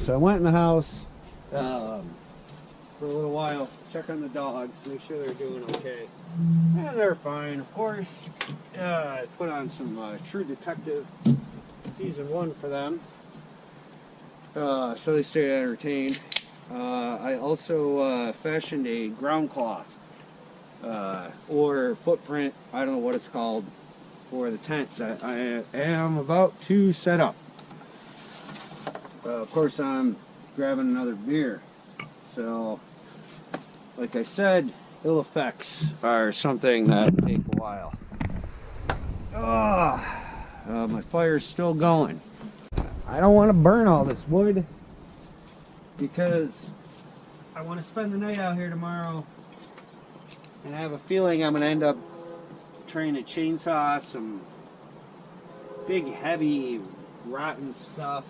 so I went in the house for a little while, check on the dogs, make sure they're doing okay. And they're fine, of course. I put on some True Detective Season 1 for them, so they stay entertained. I also fashioned a ground cloth or footprint, I don't know what it's called, for the tent that I am about to set up. Of course, I'm grabbing another beer. So, like I said, ill effects are something that take a while. My fire's still going. I don't want to burn all this wood because I want to spend the night out here tomorrow, and I have a feeling I'm going to end up trying to chainsaw some big, heavy, rotten stuff.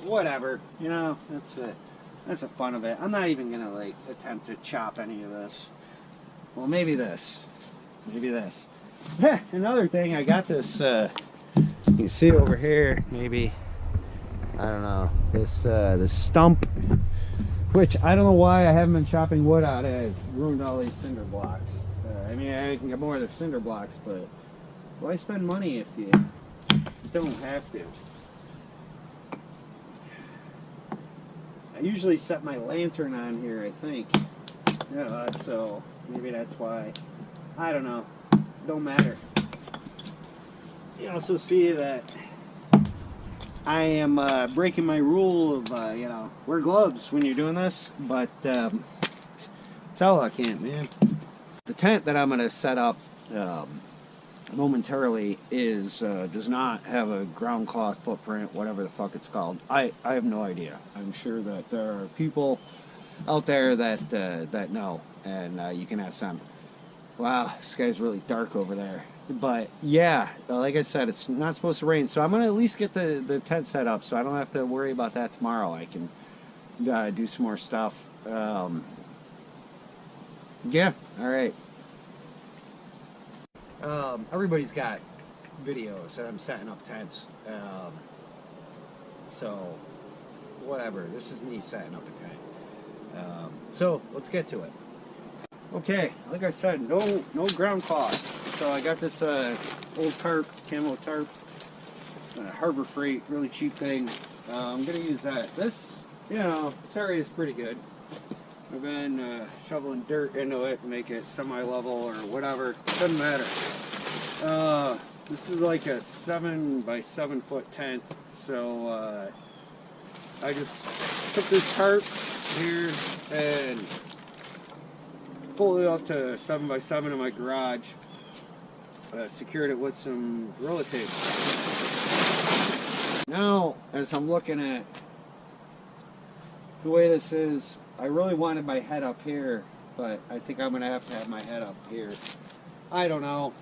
Whatever, you know, that's the fun of it. I'm not even gonna like attempt to chop any of this. Well, maybe this. Another thing, I got this. You can see over here, maybe. I don't know, this stump, which I don't know why I haven't been chopping wood out of. It's ruined all these cinder blocks. I mean, I can get more of the cinder blocks, but why spend money if you don't have to? I usually set my lantern on here, I think. Yeah, so maybe that's why. I don't know. Don't matter. You also see that I am breaking my rule of, you know, wear gloves when you're doing this, but it's Outlaw Camp, man. The tent that I'm going to set up momentarily does not have a ground cloth footprint, whatever the fuck it's called. I have no idea. I'm sure that there are people out there that know, and you can ask them. Wow, this guy's really dark over there. But yeah, like I said, it's not supposed to rain, so I'm gonna at least get the tent set up so I don't have to worry about that tomorrow. I can do some more stuff. Yeah, all right. Everybody's got videos that I'm setting up tents, so whatever, this is me setting up a tent. So let's get to it. Okay, like I said, no ground cloth. So I got this old tarp, camo tarp, Harbor Freight, really cheap thing. I'm gonna use that. This, you know, this area is pretty good. I've been shoveling dirt into it to make it semi-level or whatever. Doesn't matter. This is like a 7 by 7 foot tent. So I just took this tarp here and pulled it up to 7 by 7 in my garage. Secured it with some Gorilla Tape. Now, as I'm looking at the way this is, I really wanted my head up here, but I think I'm going to have my head up here. I don't know.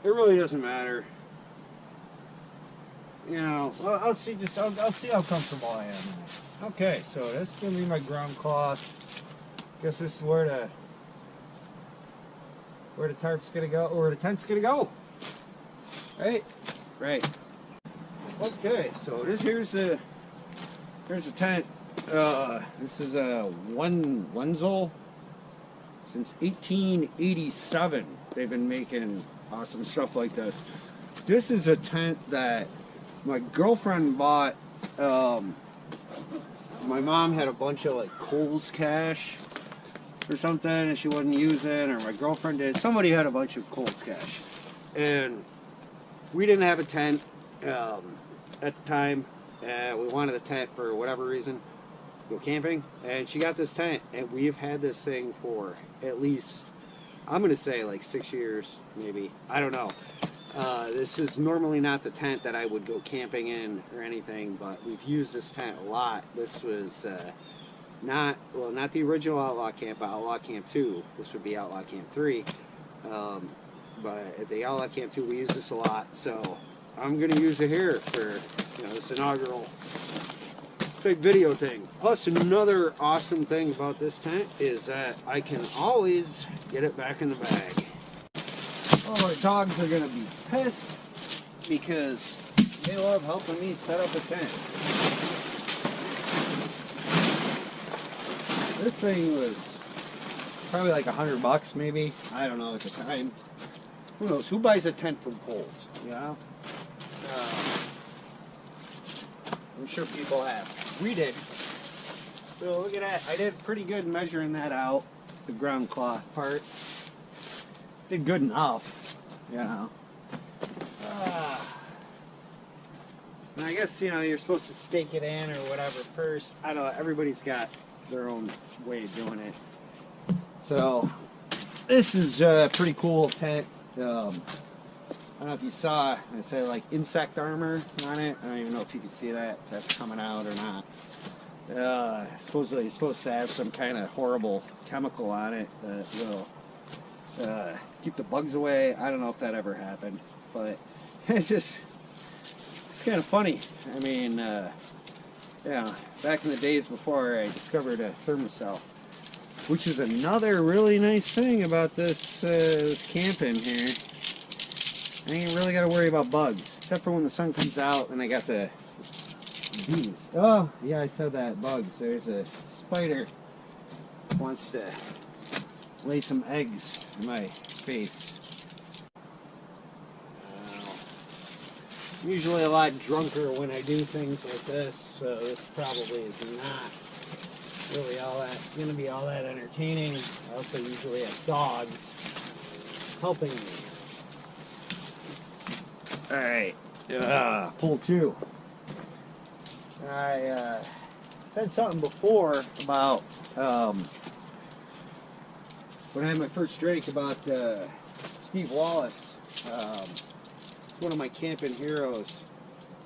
It really doesn't matter. You know, I'll see how comfortable I am. Okay, so this is going to be my ground cloth. Guess this is where the tarp's going to go, or the tent's going to go. Right? Right. Okay, so here's the tent. This is a Wenzel. Since 1887, they've been making awesome stuff like this. This is a tent that my girlfriend bought. My mom had a bunch of like Kohl's cash or something, and she wasn't using, or my girlfriend did. Somebody had a bunch of Kohl's cash, and we didn't have a tent at the time. We wanted a tent for whatever reason. Go camping, and she got this tent, and we've had this thing for at least, I'm gonna say like 6 years, maybe. I don't know. This is normally not the tent that I would go camping in or anything, but we've used this tent a lot. This was not the original Outlaw Camp, but Outlaw Camp 2. This would be Outlaw Camp 3. But at the Outlaw Camp 2, we use this a lot, so I'm gonna use it here for, you know, this inaugural big video thing. Plus, another awesome thing about this tent is that I can always get it back in the bag. Oh, my dogs are gonna be pissed because They love helping me set up a tent. This thing was probably like $100 maybe. I don't know at the time. Who knows? Who buys a tent from poles? You know? I'm sure people have. We did. So look at that. I did pretty good measuring that out. The ground cloth part. Did good enough. You know. And I guess, you know, you're supposed to stake it in or whatever first. I don't know. Everybody's got their own way of doing it. So, this is a pretty cool tent. I don't know if you saw, I said like insect armor on it. I don't even know if you can see that. If that's coming out or not. Supposedly it's supposed to have some kind of horrible chemical on it that will keep the bugs away. I don't know if that ever happened. But it's just, it's kind of funny. I mean, yeah, back in the days before I discovered a thermocell, which is another really nice thing about this camping here. I ain't really got to worry about bugs, except for when the sun comes out and I got the bees. Oh, yeah, I said that, bugs. There's a spider wants to lay some eggs in my face. I'm usually a lot drunker when I do things like this, so this probably is not really going to be all that entertaining. I also usually have dogs helping me. Alright, pull two. I said something before about when I had my first drink about Steve Wallis. One of my camping heroes.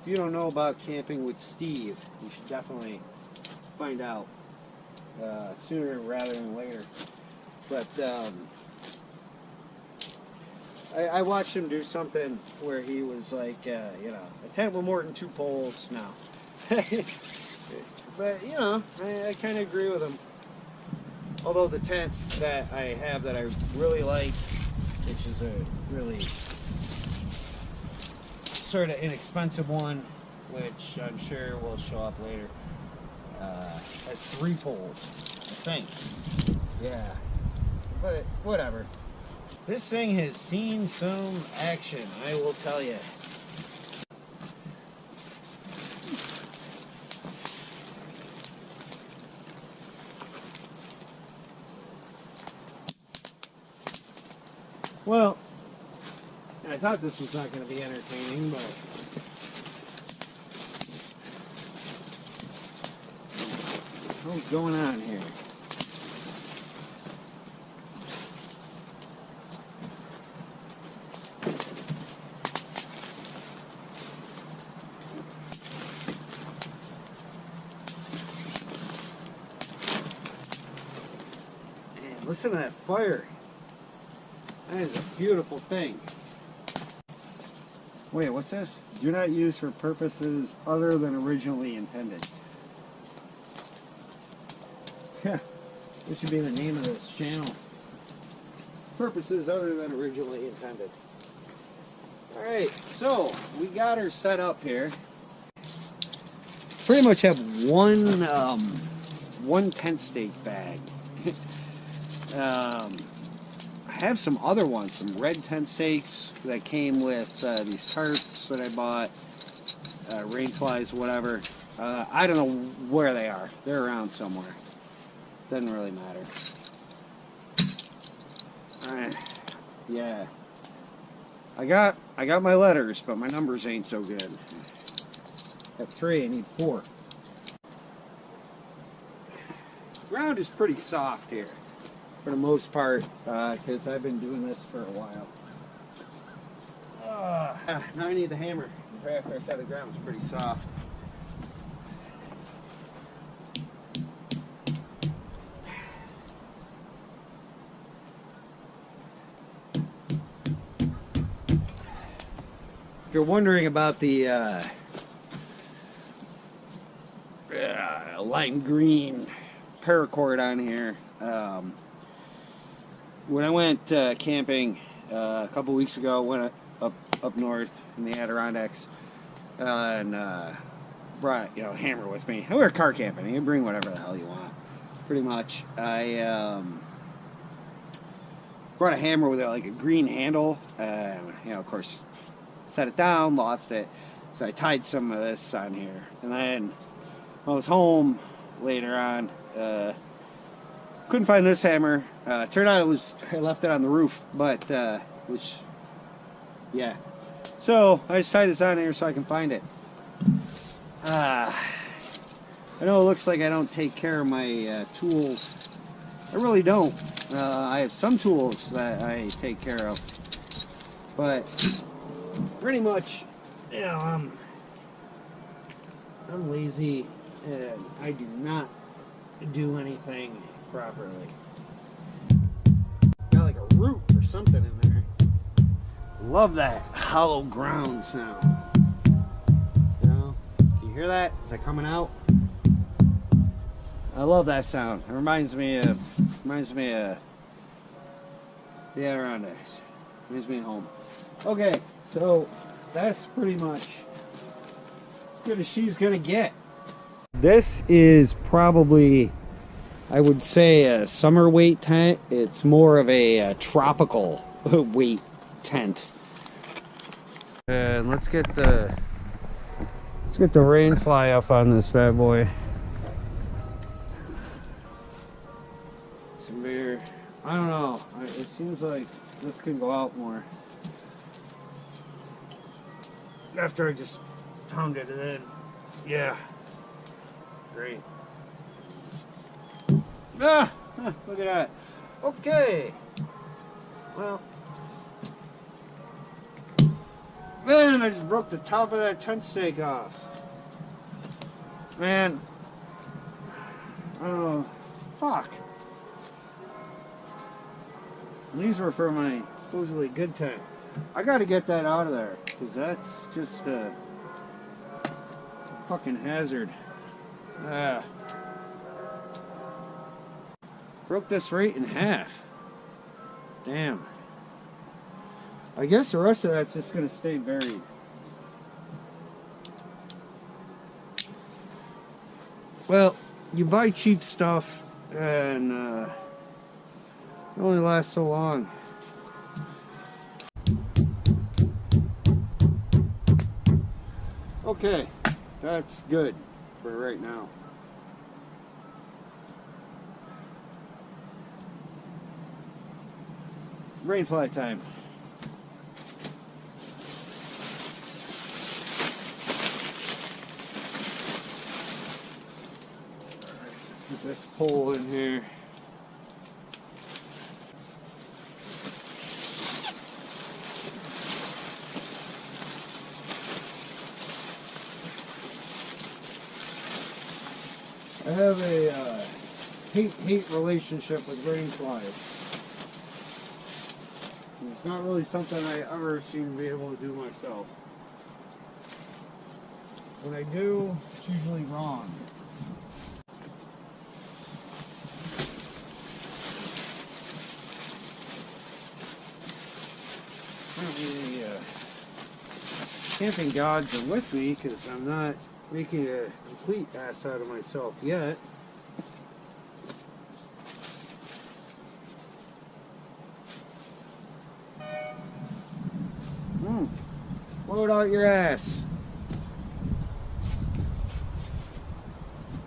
If you don't know about camping with Steve, you should definitely find out sooner rather than later. But I watched him do something where he was like, you know, a tent with more than 2 poles. No. But, you know, I kind of agree with him. Although the tent that I have that I really like, which is a really sort of inexpensive one, which I'm sure will show up later, has 3 poles, I think. Yeah, but whatever. This thing has seen some action, I will tell you. Well, I thought this was not going to be entertaining, but what's going on here? Man, listen to that fire. That is a beautiful thing. Wait, what's this? Do not use for purposes other than originally intended. This should be the name of this channel. Purposes other than originally intended. Alright, so we got her set up here. Pretty much have one tent stake bag. I have some other ones, some red tent stakes that came with these tarps that I bought, rain flies, whatever. I don't know where they are. They're around somewhere. Doesn't really matter. Alright, yeah. I got my letters, but my numbers ain't so good. At 3, I need 4. Ground is pretty soft here, for the most part, because I've been doing this for a while. Now I need the hammer. After I said the ground was pretty soft. If you're wondering about the lime green paracord on here, when I went camping a couple weeks ago, went up north in the Adirondacks, and brought hammer with me. I were car camping. You can bring whatever the hell you want, pretty much. I brought a hammer with like a green handle. Of course, set it down, lost it. So I tied some of this on here, and then when I was home later on, couldn't find this hammer. Turned out I left it on the roof, but yeah. So I just tied this on here so I can find it. I know it looks like I don't take care of my tools. I really don't. I have some tools that I take care of, but pretty much, I'm lazy and I do not do anything properly. Got like a root or something in there. Love that hollow ground sound. Can you hear that? Is that coming out? I love that sound. It reminds me of the Adirondacks. Reminds me of home. Okay, so that's pretty much as good as she's gonna get. This is probably, I would say, a summer weight tent. It's more of a tropical weight tent. And let's get the rain fly up on this bad boy. Some beer. I don't know. It seems like this can go out more. After I just pounded it in. Yeah. Great. Look at that. Okay. Well. Man, I just broke the top of that tent stake off. Man. Oh, fuck. And these were for my supposedly good tent. I gotta get that out of there, because that's just a fucking hazard. Broke this right in half. Damn. I guess the rest of that's just gonna stay buried. Well, you buy cheap stuff and it only lasts so long. Okay, that's good for right now. Rainfly time. Put this pole in here. I have a hate relationship with rainflies. It's not really something I ever seem to be able to do myself. When I do, it's usually wrong. Apparently, camping gods are with me because I'm not making a complete ass out of myself yet. Load out your ass.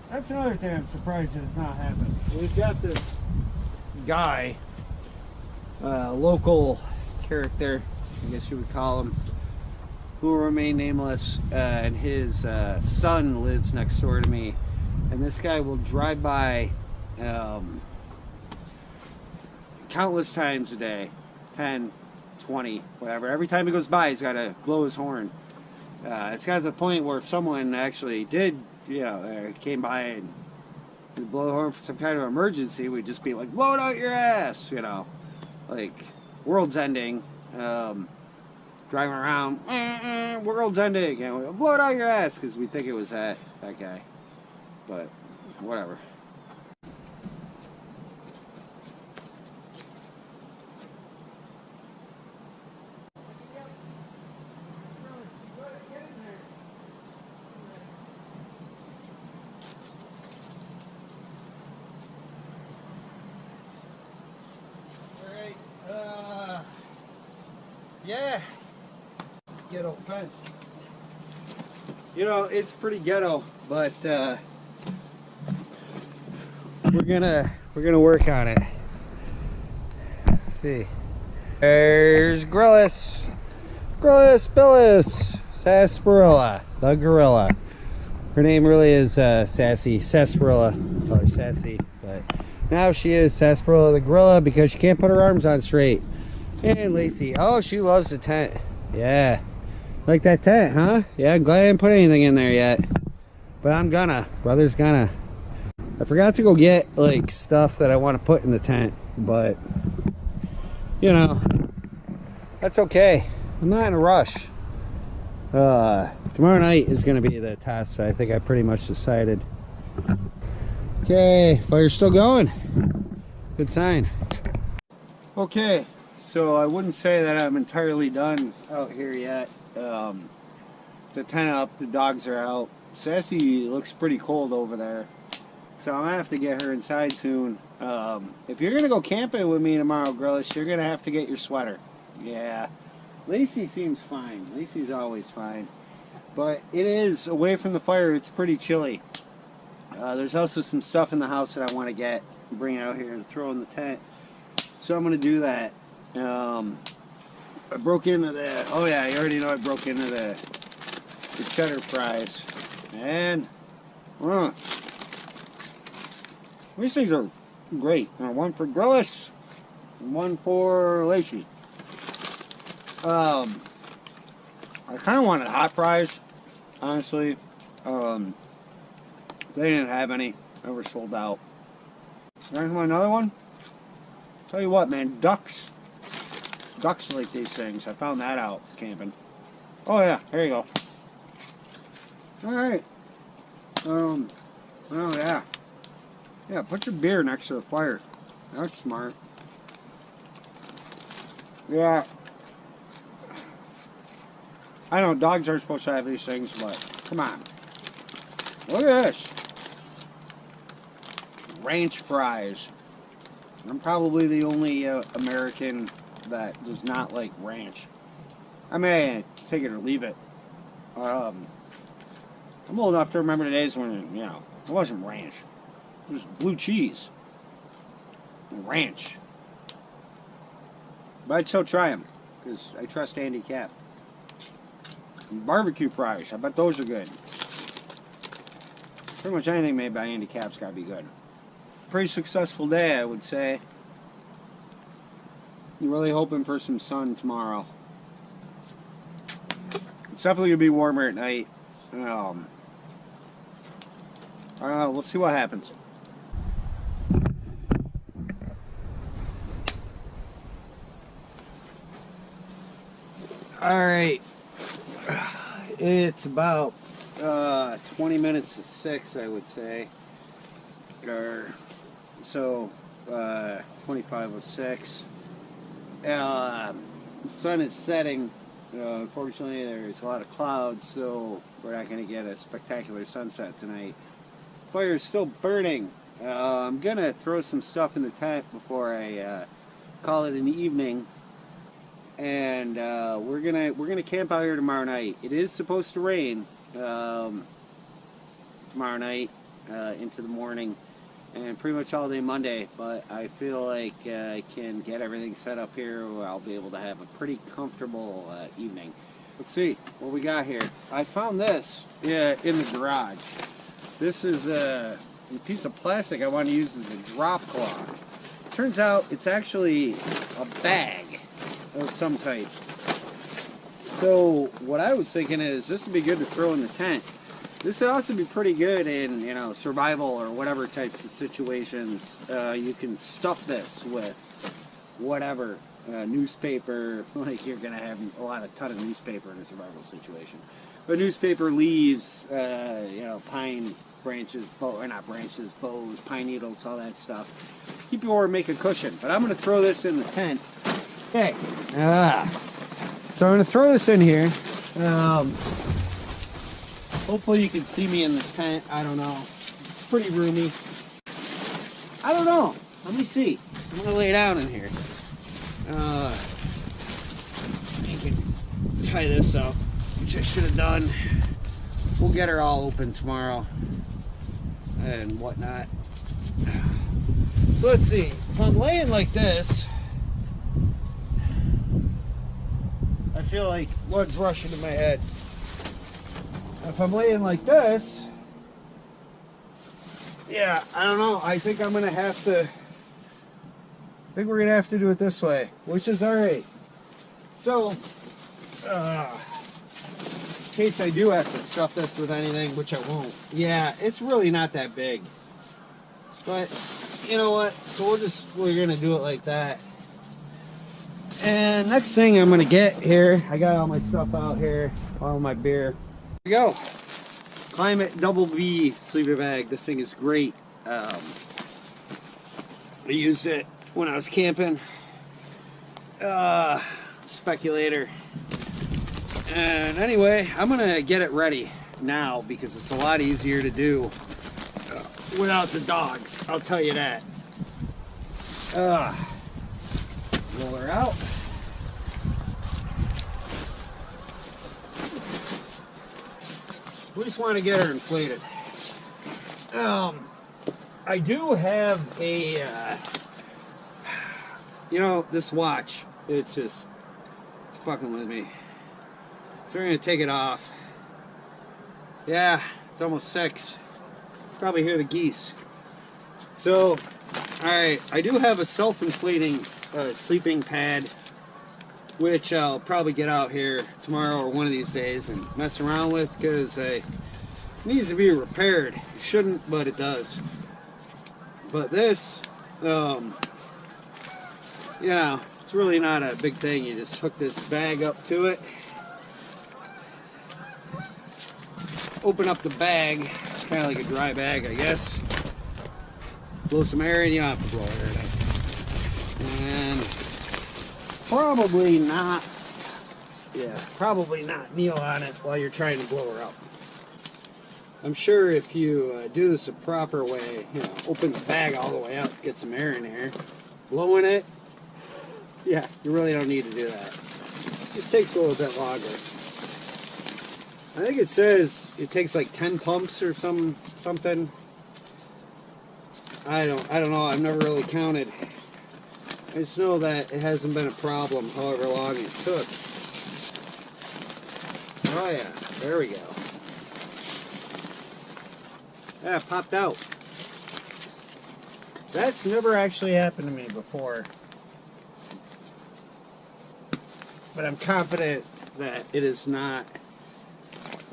That's another thing I'm surprised that it's not happening. We've got this guy, local character, I guess you would call him, who will remain nameless, and his son lives next door to me, and this guy will drive by countless times a day, 10, 20, whatever. Every time he goes by, he's got to blow his horn. It's got to the point where if someone actually did, came by and blow the horn for some kind of emergency, we'd just be like, blow it out your ass, like, world's ending, driving around, world's ending, and we blow it out your ass, because we think it was that guy, but whatever. Yeah. Ghetto fence. You know, it's pretty ghetto, but we're gonna work on it. Let's see. There's Grillis. Grillis Billis. Sarsaparilla, the gorilla. Her name really is Sassy Sarsaparilla, or Sassy, but now she is Sarsaparilla the gorilla because she can't put her arms on straight. And Lacey, oh, she loves the tent. Yeah, like that tent, huh? Yeah, I'm glad I didn't put anything in there yet, but I'm gonna. Brother's gonna. I forgot to go get like stuff that I want to put in the tent, but you know, that's okay. I'm not in a rush. Tomorrow night is going to be the test. I think I pretty much decided. Okay, fire's still going. Good sign. Okay, so I wouldn't say that I'm entirely done out here yet. The tent up, the dogs are out. Sassy looks pretty cold over there, so I'm gonna have to get her inside soon. If you're gonna go camping with me tomorrow, Grillis, you're gonna have to get your sweater. Yeah. Lacey seems fine. Lacey's always fine. But it is, away from the fire, it's pretty chilly. There's also some stuff in the house that I want to get and bring out here and throw in the tent. So I'm going to do that. I broke into the, oh yeah, you already know I broke into the cheddar fries. And, these things are great. One for Grillis and one for Lacey. I kind of wanted hot fries, honestly. They didn't have any. They were sold out. You want another one? Tell you what, man, ducks like these things. I found that out camping. Oh yeah, here you go. All right. Oh yeah. Yeah, put your beer next to the fire. That's smart. Yeah. I know dogs aren't supposed to have these things, but come on. Look at this. Ranch fries. I'm probably the only American that does not like ranch. I mean, take it or leave it. I'm old enough to remember the days when, you know, it wasn't ranch. It was blue cheese. And ranch. But I'd still try them, because I trust Andy Capp. Barbecue fries, I bet those are good. Pretty much anything made by Andy Capp's gotta be good. Pretty successful day, I would say. You're really hoping for some sun tomorrow. It's definitely gonna be warmer at night. I don't know, we'll see what happens. Alright. It's about 20 minutes to 6, I would say. Or so 25:06. The sun is setting. Unfortunately, there's a lot of clouds, so we're not going to get a spectacular sunset tonight. Fire is still burning. I'm gonna throw some stuff in the tent before I call it an evening. And we're gonna camp out here tomorrow night. It is supposed to rain tomorrow night into the morning and pretty much all day Monday, but I feel like I can get everything set up here where I'll be able to have a pretty comfortable evening. Let's see what we got here. I found this in the garage. This is a piece of plastic I want to use as a drop cloth. Turns out it's actually a bag of some type. So what I was thinking is this would be good to throw in the tent. This would also be pretty good in, you know, survival or whatever types of situations. You can stuff this with whatever, newspaper, like you're gonna have a ton of newspaper in a survival situation. But newspaper, leaves, you know, pine branches, not branches, boughs, pine needles, all that stuff. Keep you or make a cushion. But I'm gonna throw this in the tent. Okay, so I'm going to throw this in here. Hopefully you can see me in this tent. I don't know. It's pretty roomy. I don't know. Let me see. I'm going to lay down in here. Make tie this up, which I should have done. We'll get her all open tomorrow and whatnot. So let's see, if I'm laying like this, I feel like blood's rushing to my head. If I'm laying like this, yeah, I don't know. I think I'm gonna have to. I think we're gonna have to do it this way, which is all right. So, in case I do have to stuff this with anything, which I won't. Yeah, it's really not that big. But you know what? So we're gonna do it like that. And next thing I'm gonna get here, I got all my stuff out here, all my beer. Here we go. Climate Double V sleeper bag. This thing is great. I used it when I was camping. Speculator. And anyway, I'm gonna get it ready now because it's a lot easier to do without the dogs. I'll tell you that. Roll her out. We just want to get her inflated. I do have a, you know, this watch. It's fucking with me. So we're gonna take it off. Yeah, it's almost 6. Probably hear the geese. So, all right, I do have a self-inflating sleeping pad, which I'll probably get out here tomorrow or one of these days and mess around with because it needs to be repaired. It shouldn't, but it does. But this, you know, it's really not a big thing. You just hook this bag up to it, open up the bag. It's kind of like a dry bag, I guess. Blow some air in. You don't have to blow air in it. And probably not kneel on it while you're trying to blow her up. I'm sure if you do this the proper way, you know, open the bag all the way up, get some air in there, blowing it, yeah, you really don't need to do that. It just takes a little bit longer. I think it says it takes like 10 pumps or something. I don't know, I've never really counted. I just know that it hasn't been a problem however long it took. Oh yeah, there we go. Yeah, it popped out. That's never actually happened to me before. But I'm confident that it is not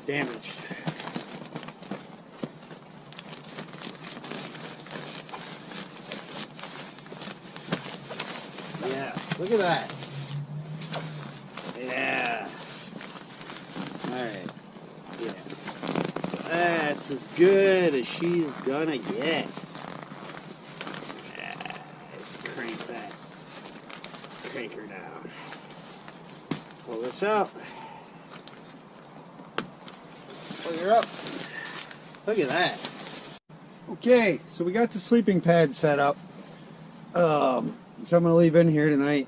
damaged. Yeah, look at that. Yeah. Alright. Yeah. That's as good as she's gonna get. Yeah, let's crank that. Crank her down. Pull this out. Pull her up. Look at that. Okay, so we got the sleeping pad set up. Which I'm going to leave in here tonight.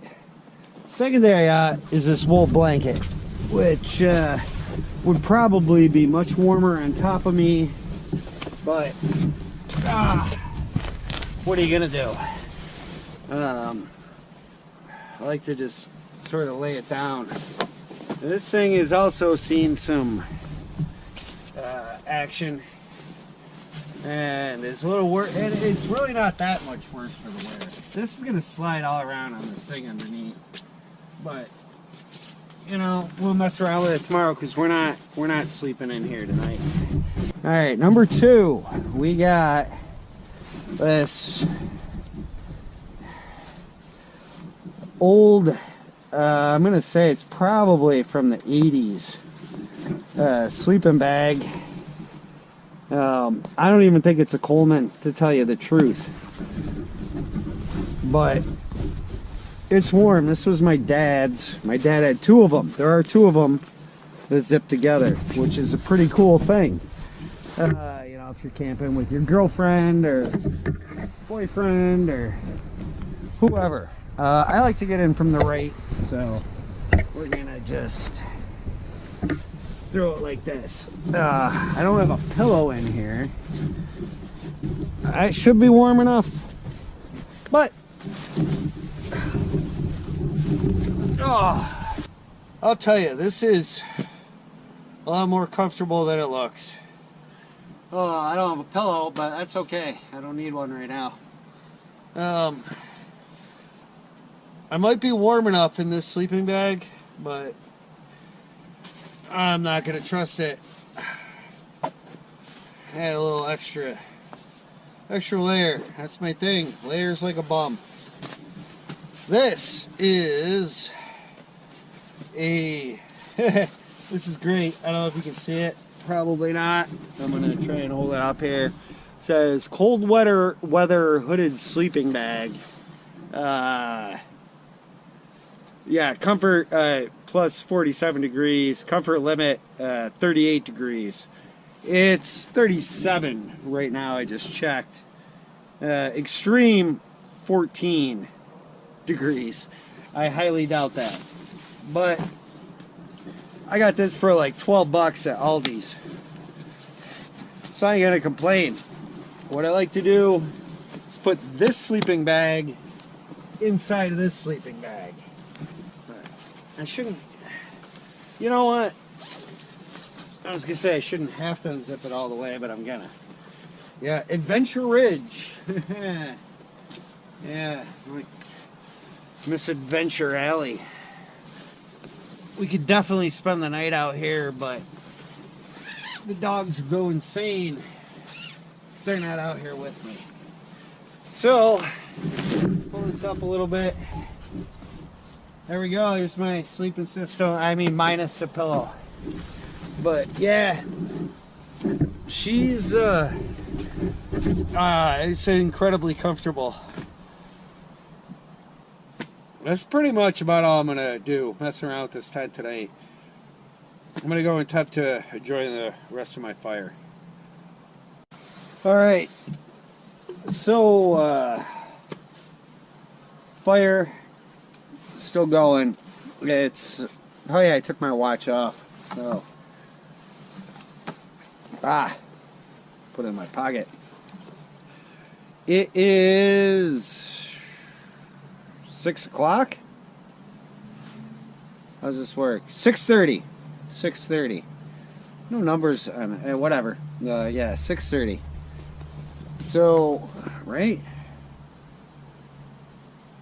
Second thing I got is this wool blanket, which would probably be much warmer on top of me, but what are you going to do? I like to just sort of lay it down. And this thing has also seen some action, and it's a little worse, and it's really not that much worse for the wear. This is going to slide all around on this thing underneath, but you know, we'll mess around with it tomorrow because we're not sleeping in here tonight. All right, number 2, we got this old, I'm gonna say it's probably from the 80s sleeping bag. I don't even think it's a Coleman, to tell you the truth, but it's warm. This was my dad's. My dad had 2 of them. There are 2 of them that zip together, which is a pretty cool thing. You know, if you're camping with your girlfriend or boyfriend or whoever. I like to get in from the right, so we're gonna just throw it like this. I don't have a pillow in here. It should be warm enough, but I'll tell you, this is a lot more comfortable than it looks. Oh, I don't have a pillow, but that's okay. I don't need one right now. I might be warm enough in this sleeping bag, but I'm not gonna trust it. Add a little extra layer. That's my thing. Layers like a bum. This is a this is great. I don't know if you can see it. Probably not. I'm gonna try and hold it up here. It says cold weather hooded sleeping bag. Yeah, comfort plus 47 degrees. Comfort limit 38 degrees. It's 37 right now. I just checked. Extreme 14 degrees. I highly doubt that. But I got this for like 12 bucks at Aldi's. So I ain't gonna complain. What I like to do is put this sleeping bag inside of this sleeping bag. I shouldn't, you know what? I was gonna say I shouldn't have to unzip it all the way, but I'm gonna. Yeah, Adventure Ridge. Yeah, like Misadventure Alley. We could definitely spend the night out here, but the dogs go insane if they're not out here with me. So, pull this up a little bit. There we go. Here's my sleeping system. I mean, minus the pillow. But yeah, she's it's incredibly comfortable. That's pretty much about all I'm gonna do, messing around with this tent today. I'm gonna go and attempt to enjoy the rest of my fire. Alright, so fire still going. It's, oh yeah, I took my watch off. So put it in my pocket. It is 6 o'clock. How does this work? 6:30. 6:30. No numbers on whatever. Yeah, 6:30. So, right?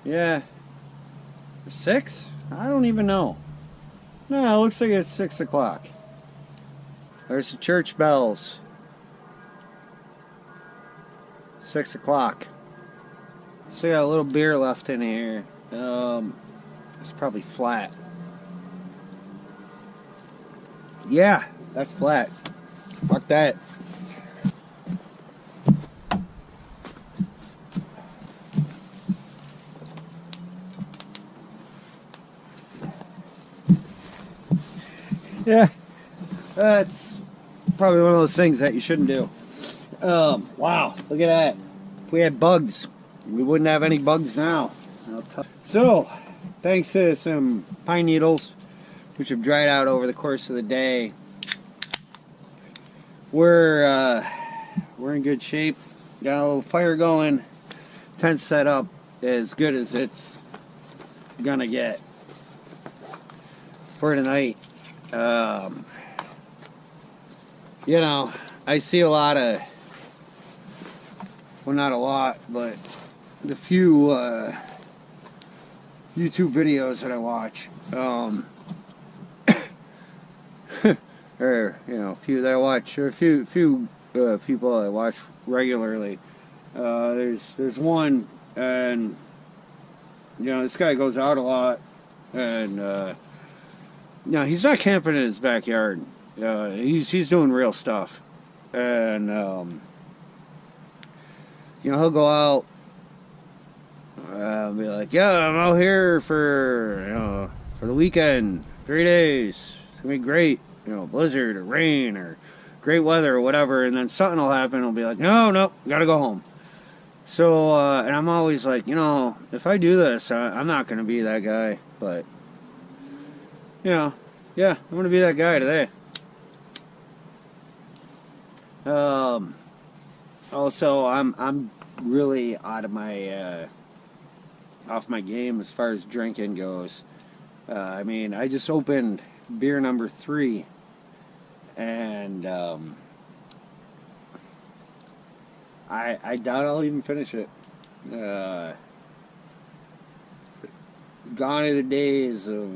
Yeah. 6? I don't even know. No, it looks like it's 6 o'clock. There's the church bells. 6 o'clock. Still got a little beer left in here. It's probably flat. Yeah, that's flat. Fuck that. Yeah, that's probably one of those things that you shouldn't do. Wow, look at that. If we had bugs, we wouldn't have any bugs now. So, thanks to some pine needles, which have dried out over the course of the day, we're in good shape. Got a little fire going. Tent set up as good as it's gonna get for tonight. You know, I see a lot of, well, not a lot, but the few YouTube videos that I watch, or you know, few that I watch, or a few people I watch regularly. There's one, and you know, this guy goes out a lot, and you know, he's not camping in his backyard. He's doing real stuff, and you know, he'll go out, be like, yeah, I'm out here for the weekend, 3 days. It's gonna be great, you know, blizzard or rain or great weather or whatever, and then something will happen. He'll be like, no, gotta go home. So, and I'm always like, you know, if I do this, I'm not gonna be that guy, but you know, yeah, I'm gonna be that guy today. Also, I'm really out of my off my game as far as drinking goes. I mean, I just opened beer number 3, and I doubt I'll even finish it. Gone are the days of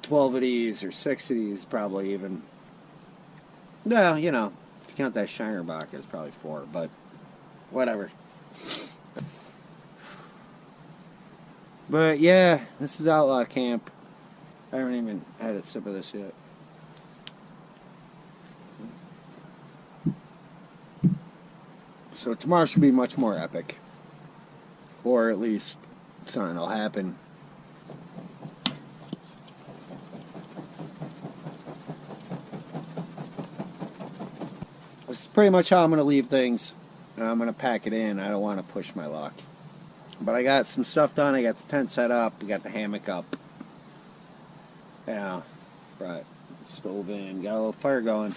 12 of these or 6 of these, probably even. Well, if you count that Shiner Bock, it's probably 4, but whatever. But yeah, this is Outlaw Camp. I haven't even had a sip of this yet. So tomorrow should be much more epic. Or at least something will happen. This is pretty much how I'm going to leave things. I'm going to pack it in. I don't want to push my luck. But I got some stuff done. I got the tent set up. We got the hammock up. Yeah, right. Stove in. Got a little fire going.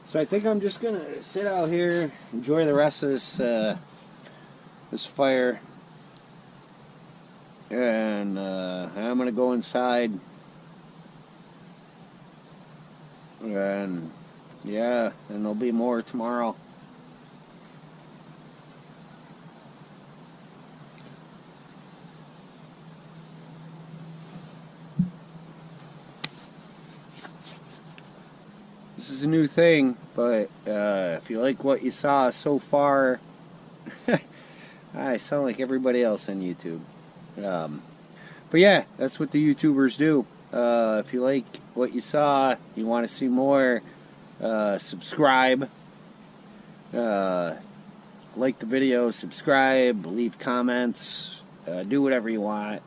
So I think I'm just going to sit out here, enjoy the rest of this fire. And I'm going to go inside. And yeah, and there'll be more tomorrow. This is a new thing, but if you like what you saw so far, I sound like everybody else on YouTube. But yeah, that's what the YouTubers do. If you like what you saw, you want to see more, subscribe. Like the video, subscribe, leave comments, do whatever you want.